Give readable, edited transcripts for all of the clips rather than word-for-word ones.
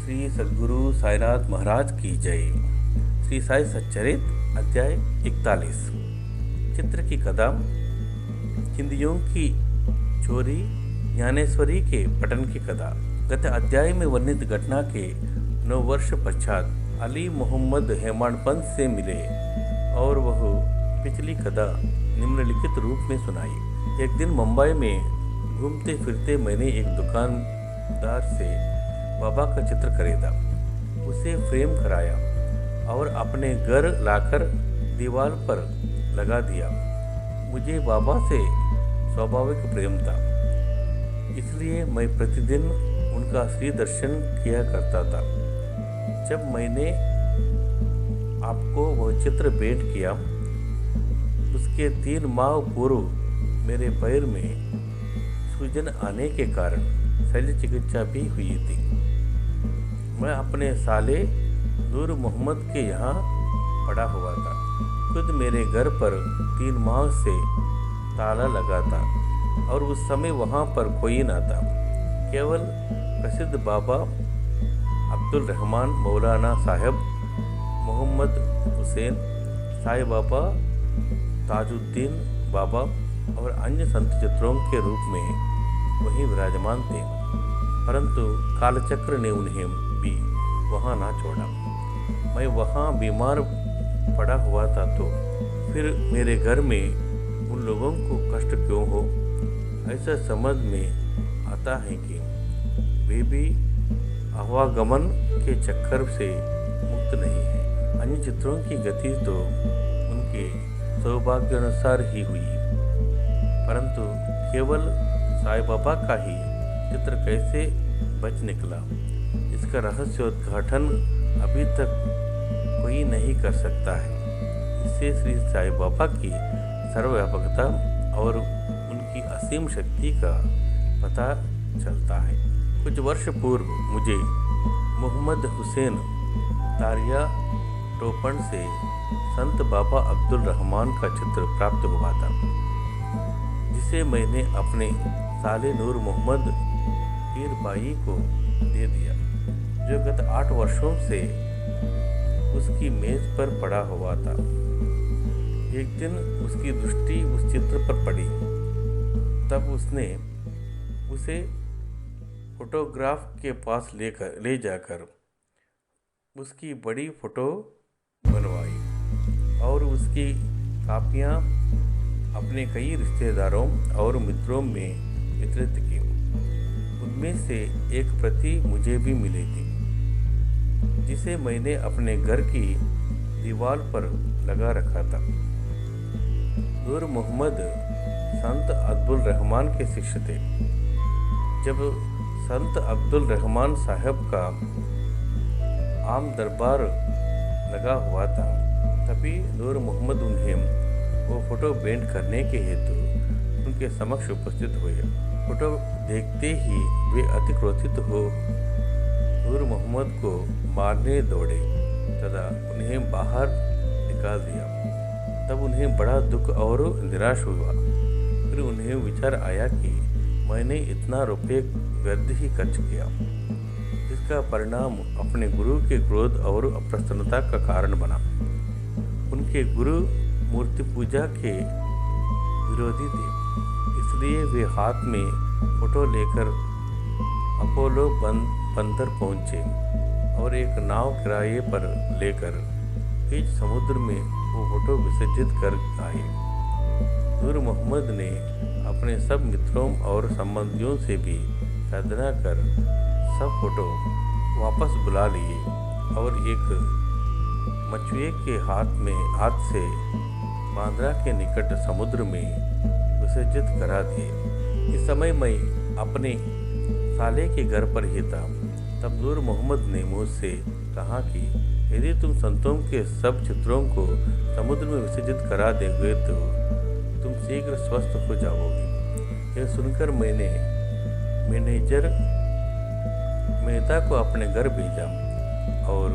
श्री सद्गुरु साईनाथ महाराज की जय। श्री साई सच्चरित अध्याय 41। चित्र की कथा। चिंदियों की चोरी ज्ञानेश्वरी के पठन की कथा। गत अध्याय में वर्णित घटना के 9 वर्ष पश्चात अली मोहम्मद हेमाडपंत से मिले और वह पिछली कथा निम्नलिखित रूप में सुनाई। एक दिन मुंबई में घूमते फिरते मैंने एक दुकानदार से बाबा का चित्र खरीदा, उसे फ्रेम कराया और अपने घर लाकर दीवार पर लगा दिया। मुझे बाबा से स्वाभाविक प्रेम था, इसलिए मैं प्रतिदिन उनका श्री दर्शन किया करता था। जब मैंने आपको वह चित्र भेंट किया, उसके 3 माह पूर्व मेरे पैर में सूजन आने के कारण शल्य चिकित्सा भी हुई थी। मैं अपने साले नूर मोहम्मद के यहाँ पड़ा हुआ था। खुद मेरे घर पर 3 माह से ताला लगा था और उस समय वहाँ पर कोई न था। केवल प्रसिद्ध बाबा अब्दुल रहमान मौलाना साहब, मोहम्मद हुसैन, साई बाबा, ताजुद्दीन बाबा और अन्य संत चित्रों के रूप में वहीं विराजमान थे, परंतु कालचक्र ने उन्हें भी वहाँ ना छोड़ा। मैं वहाँ बीमार पड़ा हुआ था, तो फिर मेरे घर में उन लोगों को कष्ट क्यों हो? ऐसा समझ में आता है कि वे भी आवागमन के चक्कर से मुक्त नहीं है। अन्य चित्रों की गति तो उनके सौभाग्यानुसार ही हुई, परंतु केवल साईं बाबा का ही चित्र कैसे बच निकला, इसका रहस्योद्घाटन अभी तक कोई नहीं कर सकता है। इससे श्री साईं बाबा की सर्वव्यापकता और उनकी असीम शक्ति का पता चलता है। कुछ वर्ष पूर्व मुझे मोहम्मद हुसैन तारिया टोपन से संत बाबा अब्दुल रहमान का चित्र प्राप्त हुआ था, जिसे मैंने अपने साले नूर मोहम्मद पीर बाई को दे दिया, जो गत 8 वर्षों से उसकी मेज पर पड़ा हुआ था। एक दिन उसकी दृष्टि उस चित्र पर पड़ी, तब उसने उसे फोटोग्राफ के पास ले जाकर उसकी बड़ी फोटो बनवाई और उसकी कापियाँ अपने कई रिश्तेदारों और मित्रों में वितरित की। उनमें से एक प्रति मुझे भी मिली थी, जिसे मैंने अपने घर की दीवार पर लगा रखा था। नूर मोहम्मद संत अब्दुल रहमान के शिष्य थे। जब संत अब्दुल रहमान साहब का आम दरबार लगा हुआ था, तभी नूर मोहम्मद उन्हें वो फोटो भेंट करने के हेतु उनके समक्ष उपस्थित हुए। फोटो देखते ही वे अति क्रोधित हो नूर मोहम्मद को मारने दौड़े तथा उन्हें बाहर निकाल दिया। तब उन्हें बड़ा दुख और निराश हुआ। फिर उन्हें विचार आया कि मैंने इतना रुपये व्यर्थ ही खर्च किया। इसका परिणाम अपने गुरु के क्रोध और अप्रसन्नता का कारण बना। उनके गुरु मूर्ति पूजा के विरोधी थे, इसलिए वे हाथ में फोटो लेकर अपोलो बंदर पहुंचे और एक नाव किराए पर लेकर बीच समुद्र में वो फोटो विसर्जित कर आए। नूर मोहम्मद ने अपने सब मित्रों और संबंधियों से भी प्रार्थना कर सब फोटो वापस बुला लिए और एक मछुए के हाथ से बांद्रा के निकट समुद्र में विसर्जित करा दिए। इस समय मैं अपने साले के घर पर ही था। तब नूर मोहम्मद ने मुझसे कहा कि यदि तुम संतों के सब चित्रों को समुद्र में विसर्जित करा देंगे तो तुम शीघ्र स्वस्थ हो जाओगे। यह सुनकर मैंने मैनेजर मेहता को अपने घर भेजा और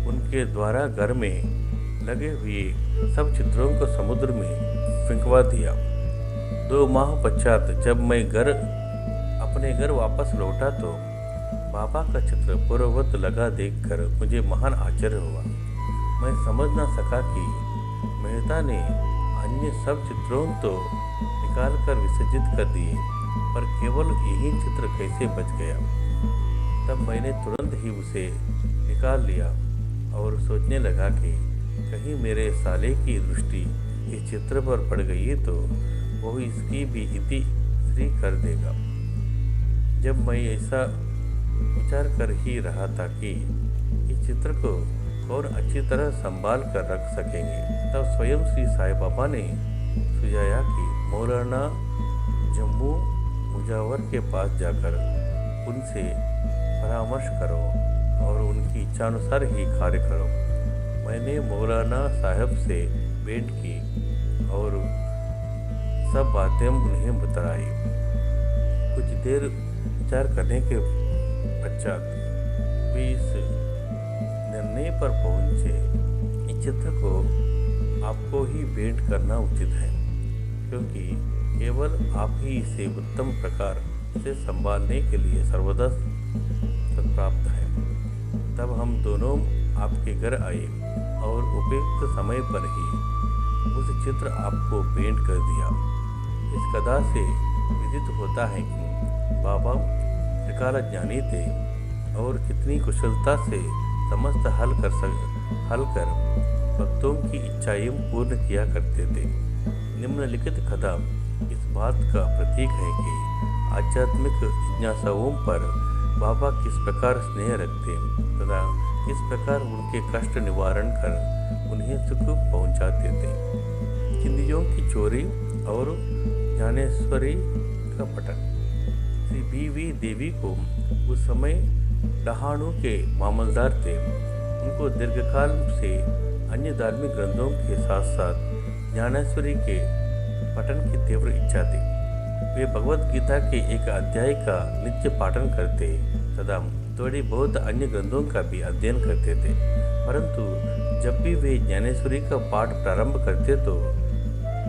उनके द्वारा घर में लगे हुए सब चित्रों को समुद्र में फेंकवा दिया। 2 माह पश्चात जब मैं अपने घर वापस लौटा तो बाबा का चित्र पूर्ववत लगा देखकर मुझे महान आश्चर्य हुआ। मैं समझ न सका कि मेहता ने अन्य सब चित्रों तो निकालकर विसर्जित कर दिए, पर केवल यही चित्र कैसे बच गया। तब मैंने तुरंत ही उसे निकाल लिया और सोचने लगा कि कहीं मेरे साले की दृष्टि इस चित्र पर पड़ गई तो वो इसकी भी इति श्री कर देगा। जब मैं ऐसा विचार कर ही रहा था कि इस चित्र को कौन अच्छी तरह संभाल कर रख सकेंगे, तब स्वयं श्री साई बाबा ने सुझाया कि मौलाना जम्मू मुजावर के पास जाकर उनसे परामर्श करो और उनकी इच्छानुसार ही कार्य करो। मैंने मौलाना साहब से भेंट की और सब बातें उन्हें बताई। कुछ देर विचार करने के पश्चात वे इस निर्णय पर पहुंचे, इस चित्र को आपको ही भेंट करना उचित है, क्योंकि केवल आप ही इसे उत्तम प्रकार से संभालने के लिए सर्वदा सत्प्राप्त है। तब हम दोनों आपके घर आए और उपयुक्त समय पर ही उस चित्र आपको भेंट कर दिया। इस कथा से विदित होता है कि बाबा त्रिकाल ज्ञानी थे और कितनी कुशलता से समस्त हल कर भक्तों की इच्छाएं पूर्ण किया करते थे। निम्नलिखित कथा इस बात का प्रतीक है कि आध्यात्मिक जिज्ञासाओं पर बाबा किस प्रकार स्नेह रखते तथा किस प्रकार उनके कष्ट निवारण कर उन्हें सुख पहुंचाते थे। चिंदियों की चोरी और ज्ञानेश्वरी का पतन। श्री बी.वी. देवी को उस समय डहाणु के मामलदार थे। उनको दीर्घकाल से अन्य धार्मिक ग्रंथों के साथ साथ ज्ञानेश्वरी के पठन की तीव्र इच्छा थी। वे भगवत गीता के एक अध्याय का नित्य पाठन करते तथा थोड़ी बहुत अन्य ग्रंथों का भी अध्ययन करते थे, परंतु जब भी वे ज्ञानेश्वरी का पाठ प्रारंभ करते तो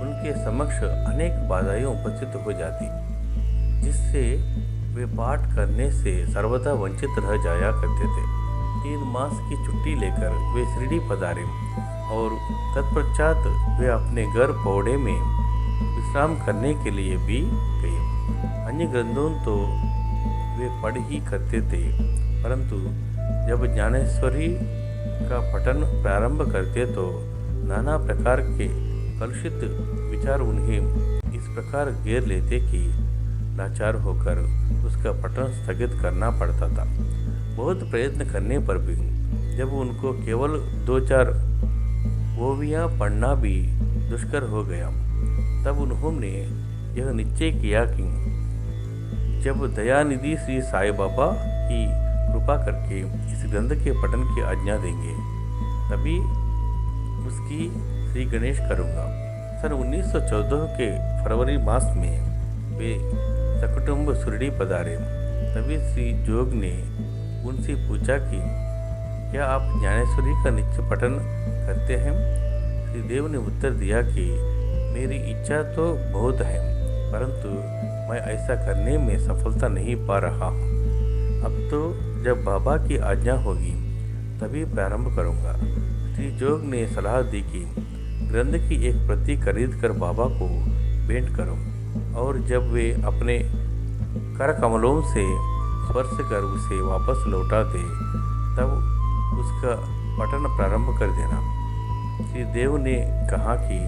उनके समक्ष अनेक बाधाएं उपस्थित हो जाती, जिससे वे पाठ करने से सर्वदा वंचित रह जाया करते थे। 3 मास की छुट्टी लेकर वे शिरडी पधारे और तत्पश्चात वे अपने घर पौड़े में विश्राम करने के लिए भी गए। अन्य ग्रंथों तो वे पढ़ ही करते थे, परंतु जब ज्ञानेश्वरी का पठन प्रारंभ करते तो नाना प्रकार के कलुषित विचार उन्हें इस प्रकार घेर लेते कि लाचार होकर उसका पठन स्थगित करना पड़ता था। बहुत प्रयत्न करने पर भी जब उनको केवल 2-4 ओवियाँ पढ़ना भी दुष्कर हो गया, तब उन्होंने यह निश्चय किया कि जब दयानिधि श्री साई बाबा की कृपा करके इस ग्रंथ के पठन की आज्ञा देंगे, तभी उसकी श्री गणेश करूँगा। सन 1914 के फरवरी मास में वे सकुटुंब शिरडी पधारे। तभी श्री जोग ने उनसे पूछा कि क्या आप ज्ञानेश्वरी का नित्य पठन करते हैं? श्री देव ने उत्तर दिया कि मेरी इच्छा तो बहुत है, परंतु मैं ऐसा करने में सफलता नहीं पा रहा हूँ। अब तो जब बाबा की आज्ञा होगी तभी प्रारंभ करूँगा। श्री जोग ने सलाह दी कि ग्रंथ की एक प्रति खरीद कर बाबा को भेंट करो और जब वे अपने कर कमलों से स्पर्श कर उसे वापस लौटा दे तब उसका पठन प्रारंभ कर देना। श्री देव ने कहा कि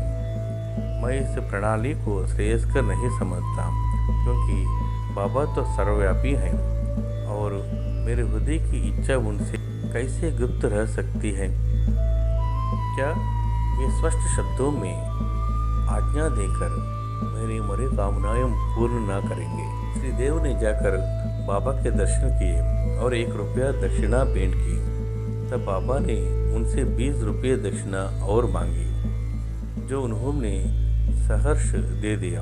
मैं इस प्रणाली को श्रेयस्कर नहीं समझता, क्योंकि बाबा तो सर्वव्यापी हैं और मेरे हृदय की इच्छा उनसे कैसे गुप्त रह सकती है। क्या वे स्पष्ट शब्दों में आज्ञा देकर मेरी मनोकामनाएं पूर्ण न करेंगे? श्री देव ने जाकर बाबा के दर्शन किए और 1 रुपया दक्षिणा भेंट की। तब बाबा ने उनसे 20 रुपये दक्षिणा और मांगी, जो उन्होंने सहर्ष दे दिया।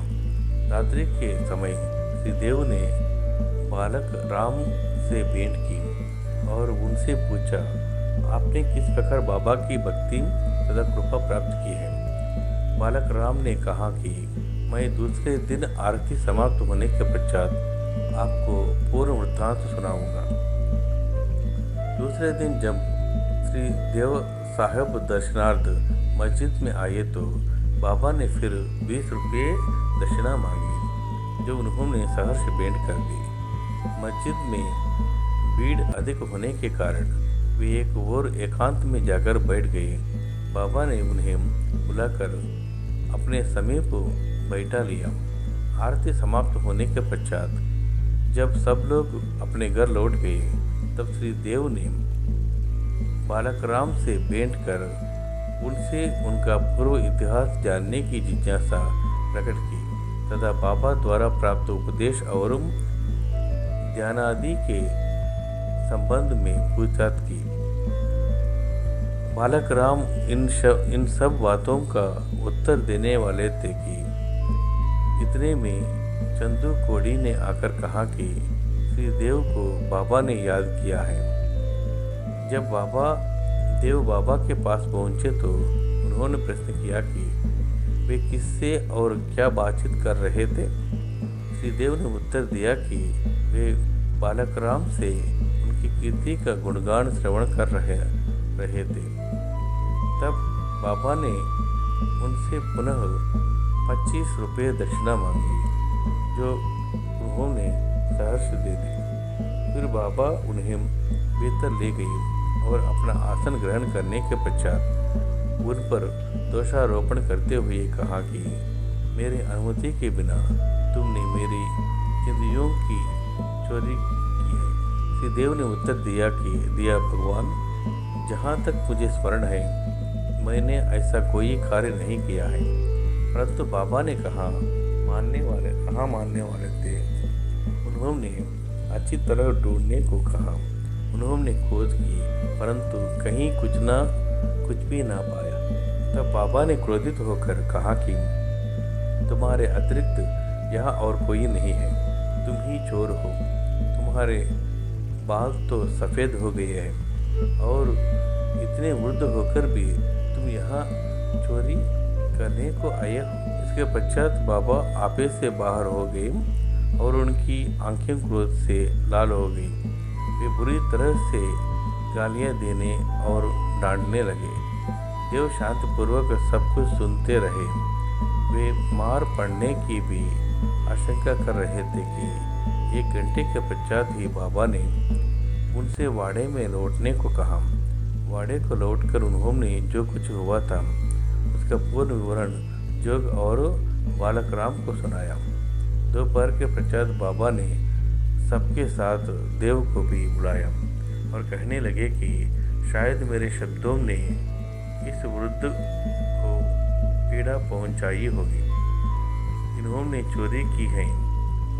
रात्रि के समय श्री देव ने बालक राम से भेंट की और उनसे पूछा, आपने किस प्रकार बाबा की भक्ति तथा कृपा प्राप्त की है? बालक राम ने कहा कि मैं दूसरे दिन आरती समाप्त होने के पश्चात आपको पूर्ण वृत्तांत सुनाऊंगा। दूसरे दिन जब श्री देव साहब दर्शनार्थ मस्जिद में आए तो बाबा ने फिर 20 रुपये दक्षिणा मांगी, जो उन्होंने सहर्ष भेंट कर दी। मस्जिद में भीड़ अधिक होने के कारण वे एक और एकांत में जाकर बैठ गए। बाबा ने उन्हें बुलाकर अपने समीप बैठा लिया। आरती समाप्त होने के पश्चात जब सब लोग अपने घर लौट गए तब श्री देव ने बालक राम से भेंट कर उनसे उनका पूर्व इतिहास जानने की जिज्ञासा प्रकट की तथा बाबा द्वारा प्राप्त उपदेश और ध्यानादि के संबंध में पूछताछ की। बालक राम इन सब बातों का उत्तर देने वाले थे कि इतने में चंदू कोड़ी ने आकर कहा कि श्री देव को बाबा ने याद किया है। जब देव बाबा के पास पहुंचे तो उन्होंने प्रश्न किया कि वे किससे और क्या बातचीत कर रहे थे। श्री देव ने उत्तर दिया कि वे बालक राम से उनकी कीर्ति का गुणगान श्रवण कर रहे थे। तब बाबा ने उनसे पुनः 25 रुपये दक्षिणा मांगी, जो उन्होंने सहर्ष दे दी। फिर बाबा उन्हें भीतर ले गए और अपना आसन ग्रहण करने के पश्चात उन पर दोषारोपण करते हुए कहा कि मेरे अनुमति के बिना तुमने मेरी चिंदियों की चोरी की है। श्री देव ने उत्तर दिया भगवान, जहाँ तक मुझे स्मरण है मैंने ऐसा कोई कार्य नहीं किया है। परंतु बाबा ने कहाँ मानने वाले थे। उन्होंने अच्छी तरह ढूंढने को कहा। उन्होंने खोज की परंतु कहीं कुछ भी ना पाया। तब बाबा ने क्रोधित होकर कहा कि तुम्हारे अतिरिक्त यहाँ और कोई नहीं है, तुम ही चोर हो। तुम्हारे बाल तो सफ़ेद हो गए हैं और इतने वृद्ध होकर भी तुम यहाँ चोरी करने को आए हो। इसके पश्चात बाबा आपे से बाहर हो गए और उनकी आंखें क्रोध से लाल हो गई। वे बुरी तरह से गालियां देने और डांटने लगे। देव शांतपूर्वक सब कुछ सुनते रहे। वे मार पड़ने की भी आशंका कर रहे थे कि 1 घंटे के पश्चात ही बाबा ने उनसे वाड़े में लौटने को कहा। वाड़े को लौटकर उन्होंने जो कुछ हुआ था उसका पूर्ण विवरण जोग और बालक राम को सुनाया। दोपहर के पश्चात बाबा ने सबके साथ देव को भी बुलाया और कहने लगे कि शायद मेरे शब्दों ने इस वृद्ध को पीड़ा पहुंचाई होगी। इन्होंने चोरी की है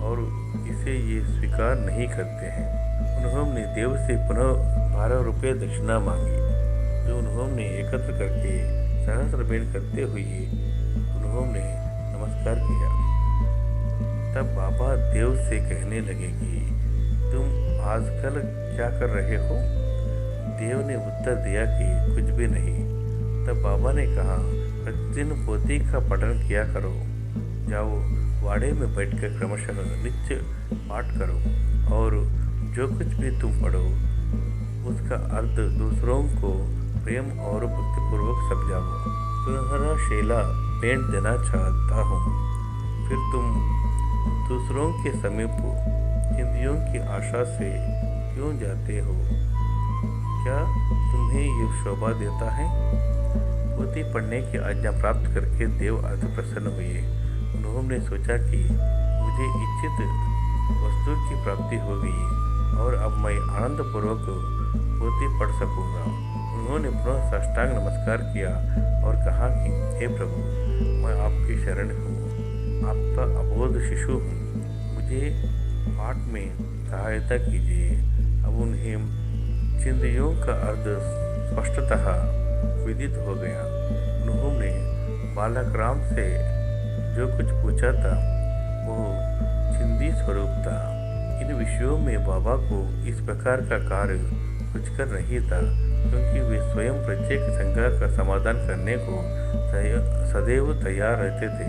और इसे ये स्वीकार नहीं करते हैं। उन्होंने देव से पुनः 12 रुपये दक्षिणा मांगी, जो उन्होंने एकत्र करके सहस्र भेंट करते हुए उन्होंने नमस्कार किया। तब बाबा देव से कहने लगे कि तुम आजकल क्या कर रहे हो। देव ने उत्तर दिया कि कुछ भी नहीं। तब बाबा ने कहा, प्रतिदिन पोथी का पठन किया करो। जाओ वाड़े में बैठकर क्रमशः नित्य पाठ करो और जो कुछ भी तुम पढ़ो उसका अर्थ दूसरों को प्रेम और भक्तिपूर्वक समझाओ। तुम्हारा शेला भेंट देना चाहता हूँ। फिर तुम दूसरों के समीप चिंदियों की आशा से क्यों जाते हो? क्या तुम्हें ये शोभा देता है? पोथी पढ़ने की आज्ञा प्राप्त करके देव अति प्रसन्न हुए। उन्होंने सोचा कि मुझे इच्छित वस्तु की प्राप्ति हो गई और अब मैं आनंदपूर्वक पोथी पढ़ सकूंगा। उन्होंने पुनः साष्टांग नमस्कार किया और कहा कि हे प्रभु, मैं आपकी शरण हूँ, आपका अबोध शिशु हूँ, मुझे पाठ में सहायता कीजिए। अब उन्हें चिंदियों का अर्थ स्पष्टतः विदित हो गया। उन्होंने बालक राम से जो कुछ पूछा था वो चिंदी स्वरूप था। इन विषयों में बाबा को इस प्रकार का कार्य कुछ कर नहीं था, क्योंकि वे स्वयं प्रत्येक शंका का समाधान करने को सदैव तैयार रहते थे।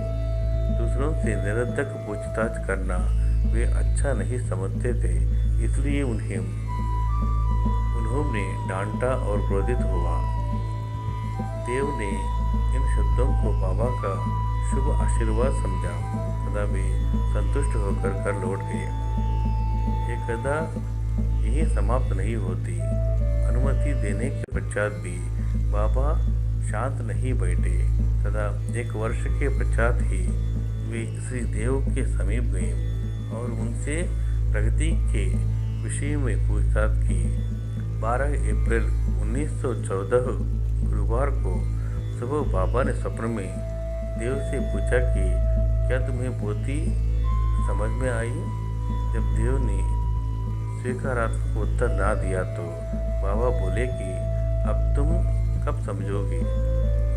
दूसरों से निरर्थक पूछताछ करना वे अच्छा नहीं समझते थे, इसलिए उन्होंने डांटा और क्रोधित हुआ। देव ने इन शब्दों को बाबा का शुभ आशीर्वाद समझा तथा वे संतुष्ट होकर घर लौट गए। ये कथा यही समाप्त नहीं होती। अनुमति देने के पश्चात भी बाबा शांत नहीं बैठे तथा 1 वर्ष के पश्चात ही वे श्री देव के समीप गए और उनसे प्रगति के विषय में पूछताछ की। 12 अप्रैल 1914 गुरुवार को सुबह बाबा ने स्वप्न में देव से पूछा कि क्या तुम्हें पोथी समझ में आई। जब देव ने स्वीकारात्मक उत्तर ना दिया तो बाबा बोले कि अब तुम कब समझोगे।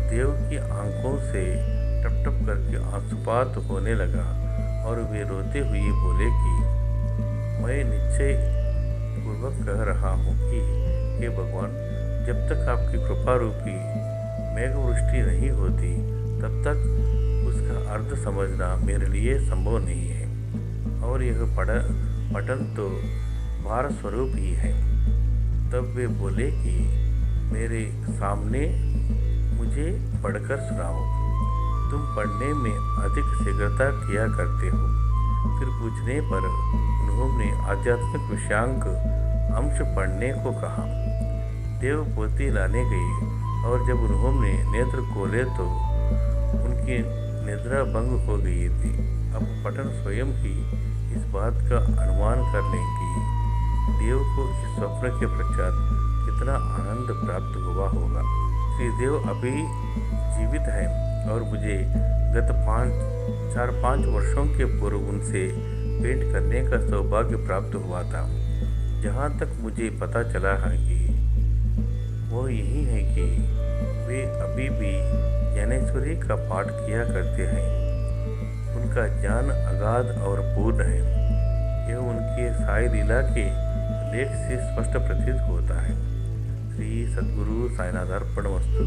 देव की आंखों से टप टप करके आंसुपात होने लगा और वे रोते हुए बोले कि मैं निश्चय पूर्वक कह रहा हूँ कि हे भगवान, जब तक आपकी कृपा रूपी मेघवृष्टि नहीं होती तब तक उसका अर्थ समझना मेरे लिए संभव नहीं है और यह पठन तो भार स्वरूप ही है। तब वे बोले कि मेरे सामने मुझे पढ़कर सुनाओ। तुम पढ़ने में अधिक शीघ्रता किया करते हो। फिर पूछने पर उन्होंने आध्यात्मिक विषयांक अंश पढ़ने को कहा। देव पोथी लाने गए और जब उन्होंने नेत्र खोले तो उनकी निद्रा भंग हो गई थी। अब पठन स्वयं ही इस बात का अनुमान कर लें कि देव को इस स्वप्न के पश्चात कितना आनंद प्राप्त हुआ होगा। श्री देव अभी जीवित हैं और मुझे गत 4-5 वर्षों के पूर्व उनसे भेंट करने का सौभाग्य प्राप्त हुआ था। जहाँ तक मुझे पता चला है कि वो यही है कि वे अभी भी ज्ञानेश्वरी का पाठ किया करते हैं। उनका ज्ञान अगाध और पूर्ण है। यह उनके साई लीला के लेख से स्पष्ट प्रतीत होता है। श्री सद्गुरु साईनाथ अर्पणमस्तु।